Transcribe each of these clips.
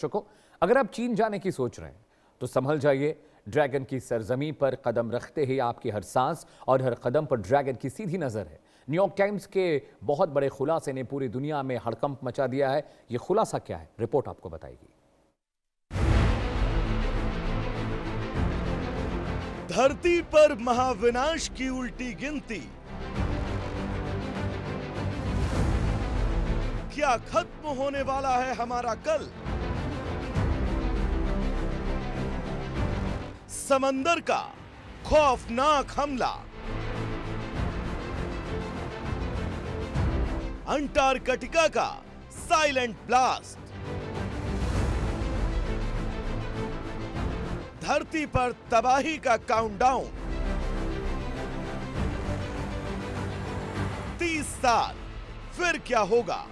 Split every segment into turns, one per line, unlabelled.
दर्शकों, अगर आप चीन जाने की सोच रहे हैं तो संभल जाइए। ड्रैगन की सरजमी पर कदम रखते ही आपकी हर सांस और हर कदम पर ड्रैगन की सीधी नजर है। न्यूयॉर्क टाइम्स के बहुत बड़े खुलासे ने पूरी दुनिया में हड़कंप मचा दिया है। यह खुलासा क्या है, रिपोर्ट आपको बताएगी।
धरती पर महाविनाश की उल्टी गिनती, क्या खत्म होने वाला है हमारा कल? समंदर का खौफनाक हमला, अंटार्कटिका का साइलेंट ब्लास्ट, धरती पर तबाही का काउंटडाउन। 30 साल फिर क्या होगा?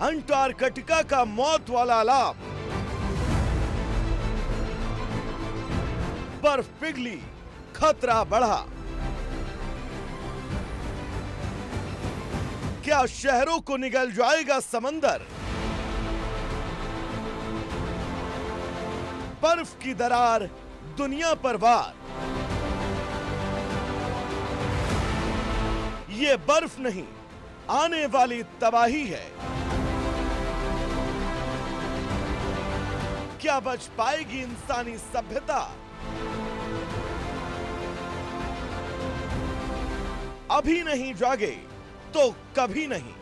अंटार्कटिका का मौत वाला अलार्म, बर्फ पिघली, खतरा बढ़ा। क्या शहरों को निगल जाएगा समंदर? बर्फ की दरार दुनिया पर वार। ये बर्फ नहीं, आने वाली तबाही है। क्या बच पाएगी इंसानी सभ्यता? अभी नहीं जागे तो कभी नहीं।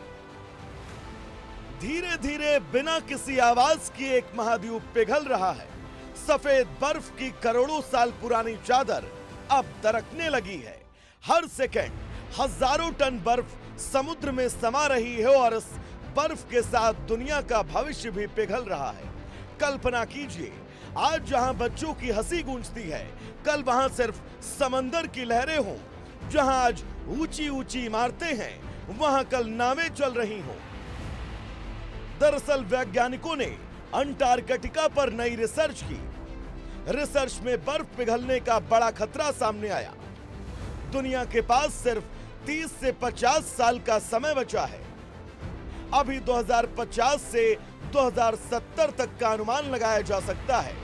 धीरे धीरे बिना किसी आवाज की एक महाद्वीप पिघल रहा है। सफेद बर्फ की करोड़ों साल पुरानी चादर अब दरकने लगी है। हर सेकंड हजारों टन बर्फ समुद्र में समा रही है और इस बर्फ के साथ दुनिया का भविष्य भी पिघल रहा है। कल्पना कीजिए, आज जहां बच्चों की हंसी गूंजती है, कल वहां सिर्फ समंदर की लहरें हों। जहां आज ऊंची ऊंची इमारतें हैं, वहां कल नावें चल रही हों। दरअसल वैज्ञानिकों ने अंटार्कटिका पर नई रिसर्च की। रिसर्च में बर्फ पिघलने का बड़ा खतरा सामने आया। दुनिया के पास सिर्फ 30 से 50 साल का समय बचा है। अभी 2050 से 2070 तक का अनुमान लगाया जा सकता है।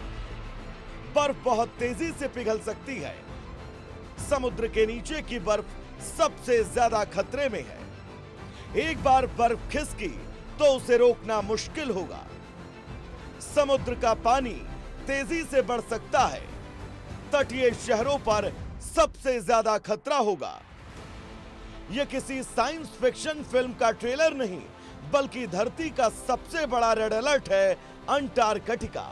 बर्फ बहुत तेजी से पिघल सकती है। समुद्र के नीचे की बर्फ सबसे ज्यादा खतरे में है। एक बार बर्फ खिसकी तो उसे रोकना मुश्किल होगा। समुद्र का पानी तेजी से बढ़ सकता है। तटीय शहरों पर सबसे ज्यादा खतरा होगा। यह किसी साइंस फिक्शन फिल्म का ट्रेलर नहीं, बल्कि धरती का सबसे बड़ा रेड अलर्ट है। अंटार्कटिका,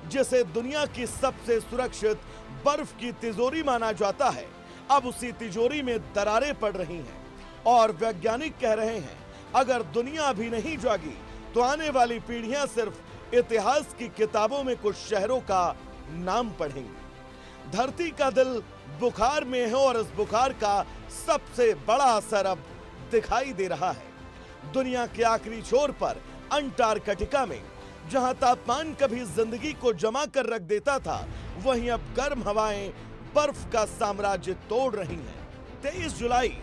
जिसे दुनिया की सबसे सुरक्षित बर्फ की तिजोरी माना जाता है, अब उसी तिजोरी में दरारें पड़ रही हैं। और वैज्ञानिक कह रहे हैं, अगर दुनिया अभी नहीं जागी तो आने वाली पीढ़ियां सिर्फ इतिहास की किताबों में कुछ शहरों का नाम पढ़ेंगी। धरती का दिल बुखार में है और इस बुखार का सबसे बड़ा असर अब दिखाई दे रहा है। दुनिया के आखिरी छोर पर अंटार्कटिका में, जहां तापमान कभी जिंदगी को जमा कर रख देता था, वहीं अब गर्म हवाएं बर्फ का साम्राज्य तोड़ रही हैं। 23 जुलाई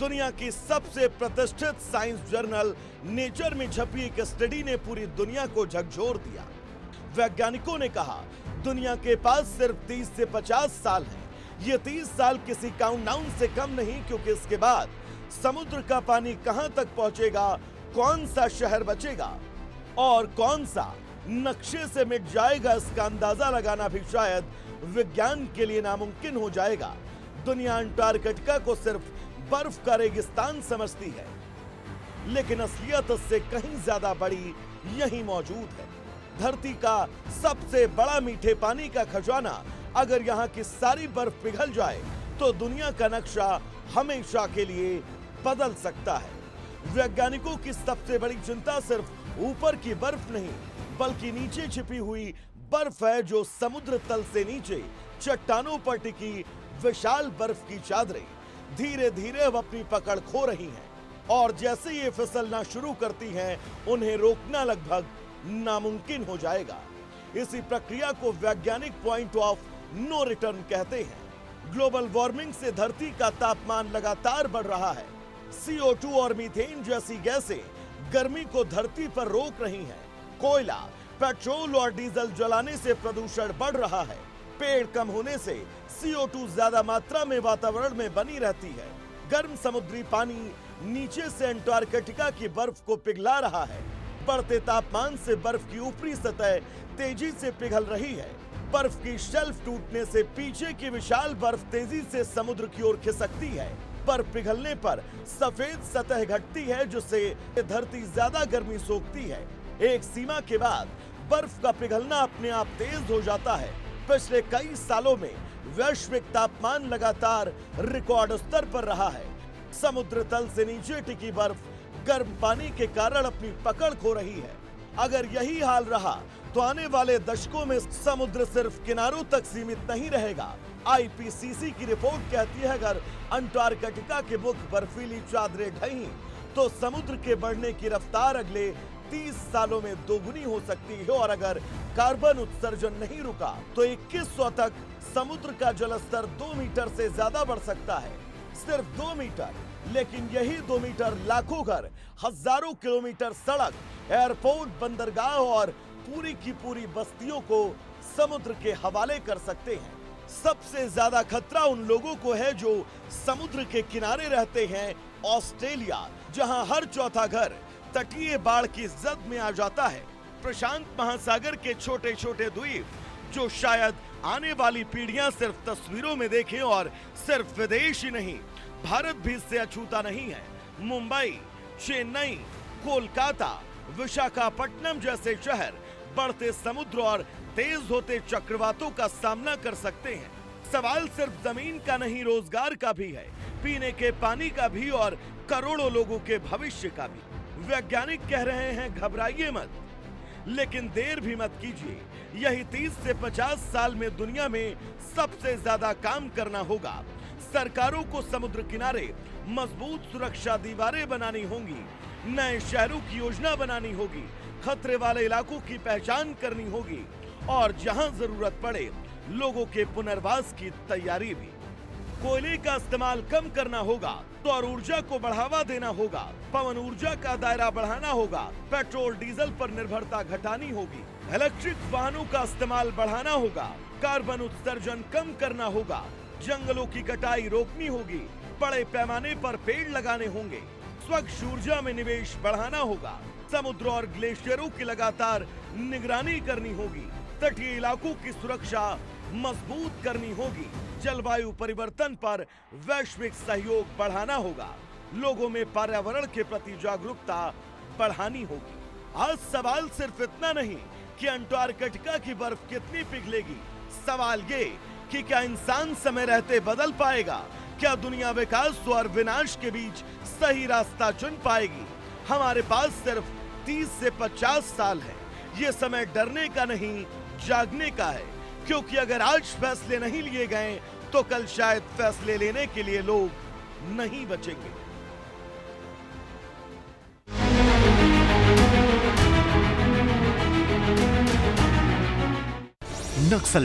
दुनिया की सबसे प्रतिष्ठित साइंस जर्नल नेचर में छपी एक स्टडी ने पूरी दुनिया को झकझोर दिया। वैज्ञानिकों ने कहा, दुनिया के पास सिर्फ 30 से 50 साल हैं। ये 30 साल किसी काउंटडाउन से कम नहीं, क्योंकि इसके बाद समुद्र का पानी कहां तक पहुंचेगा, कौन सा शहर बचेगा और कौन सा नक्शे से मिट जाएगा, इसका अंदाजा लगाना भी शायद विज्ञान के लिए नामुमकिन हो जाएगा। दुनिया अंटार्कटिका को सिर्फ बर्फ का रेगिस्तान समझती है, लेकिन असलियत इससे कहीं ज्यादा बड़ी यहीं मौजूद है। धरती का सबसे बड़ा मीठे पानी का खजाना, अगर यहाँ की सारी बर्फ पिघल जाए तो दुनिया का नक्शा हमेशा के लिए बदल सकता है। वैज्ञानिकों की सबसे बड़ी चिंता सिर्फ ऊपर की बर्फ नहीं, बल्कि नीचे छिपी हुई बर्फ है, जो समुद्र तल से नीचे चट्टानों पर टिकी विशाल बर्फ की चादरें धीरे धीरे अब अपनी पकड़ खो रही हैं। और जैसे ये फिसलना शुरू करती हैं, उन्हें रोकना लगभग नामुमकिन हो जाएगा। इसी प्रक्रिया को वैज्ञानिक पॉइंट ऑफ नो रिटर्न कहते हैं। ग्लोबल वार्मिंग से धरती का तापमान लगातार बढ़ रहा है। CO2 और मीथेन जैसी गैसें गर्मी को धरती पर रोक रही हैं। कोयला, पेट्रोल और डीजल जलाने से प्रदूषण बढ़ रहा है। पेड़ कम होने से CO2 ज्यादा मात्रा में वातावरण में बनी रहती है। गर्म समुद्री पानी नीचे से अंटार्कटिका की बर्फ को पिघला रहा है। बढ़ते तापमान से बर्फ की ऊपरी सतह तेजी से पिघल रही है। बर्फ की शेल्फ टूटने से पीछे की विशाल बर्फ तेजी से समुद्र की ओर खिसकती है। बर्फ पिघलने पर सफेद सतह घटती है, जिससे धरती ज्यादा गर्मी सोखती है। एक सीमा के बाद बर्फ का पिघलना अपने आप तेज हो जाता है। पिछले कई सालों में वैश्विक तापमान लगातार रिकॉर्ड स्तर पर रहा है। समुद्र तल से नीचे टिकी बर्फ गर्म पानी के कारण अपनी पकड़ खो रही है। अगर यही हाल रहा तो आने वाले दशकों में समुद्र सिर्फ किनारों तक सीमित नहीं रहेगा। IPCC की रिपोर्ट कहती है, अगर अंटार्कटिका के मुख बर्फीली चादरें ढही तो समुद्र के बढ़ने की रफ्तार अगले 30 सालों में दोगुनी हो सकती है। और अगर कार्बन उत्सर्जन नहीं रुका तो 2100 तक समुद्र का जलस्तर 2 मीटर से ज्यादा बढ़ सकता है। सिर्फ 2 मीटर, लेकिन यही 2 मीटर लाखों घर, हजारों किलोमीटर सड़क, एयरपोर्ट, बंदरगाह और पूरी की पूरी बस्तियों को समुद्र के हवाले कर सकते हैं। सबसे ज्यादा खतरा उन लोगों को है जो समुद्र के किनारे रहते हैं। ऑस्ट्रेलिया, जहां हर चौथा घर तटीय बाढ़ की जद में आ जाता है। प्रशांत महासागर के छोटे छोटे द्वीप, जो शायद आने वाली पीढ़ियां सिर्फ तस्वीरों में देखें, और सिर्फ विदेश ही नहीं, भारत भी इससे अछूता नहीं है। मुंबई, चेन्नई, कोलकाता, विशाखापट्टनम जैसे शहर बढ़ते समुद्र और तेज होते चक्रवातों का सामना कर सकते हैं। सवाल सिर्फ जमीन का नहीं, रोजगार का भी है, पीने के पानी का भी और करोड़ों लोगों के भविष्य का भी। वैज्ञानिक कह रहे हैं, घबराइए मत, लेकिन देर भी मत कीजिए। यही 30 से 50 साल में दुनिया में सबसे ज्यादा काम करना होगा। सरकारों को समुद्र किनारे मजबूत सुरक्षा दीवारें बनानी होंगी, नए शहरों की योजना बनानी होगी, खतरे वाले इलाकों की पहचान करनी होगी, और जहां जरूरत पड़े लोगों के पुनर्वास की तैयारी भी। कोयले का इस्तेमाल कम करना होगा, सौर ऊर्जा को बढ़ावा देना होगा, पवन ऊर्जा का दायरा बढ़ाना होगा, पेट्रोल डीजल पर निर्भरता घटानी होगी, इलेक्ट्रिक वाहनों का इस्तेमाल बढ़ाना होगा, कार्बन उत्सर्जन कम करना होगा, जंगलों की कटाई रोकनी होगी, बड़े पैमाने पर पेड़ लगाने होंगे, स्वच्छ ऊर्जा में निवेश बढ़ाना होगा, समुद्र और ग्लेशियरों की लगातार निगरानी करनी होगी, तटीय इलाकों की सुरक्षा मजबूत करनी होगी, जलवायु परिवर्तन पर वैश्विक सहयोग बढ़ाना होगा, लोगों में पर्यावरण के प्रति जागरूकता बढ़ानी होगी। आज सवाल सिर्फ इतना नहीं कि अंटार्कटिका की बर्फ कितनी पिघलेगी, सवाल ये कि क्या इंसान समय रहते बदल पाएगा, क्या दुनिया विकास और विनाश के बीच सही रास्ता चुन पाएगी। हमारे पास सिर्फ 30 से 50 साल है। ये समय डरने का नहीं, जागने का है, क्योंकि अगर आज फैसले नहीं लिए गए तो कल शायद फैसले लेने के लिए लोग नहीं बचेंगे।
नक्सल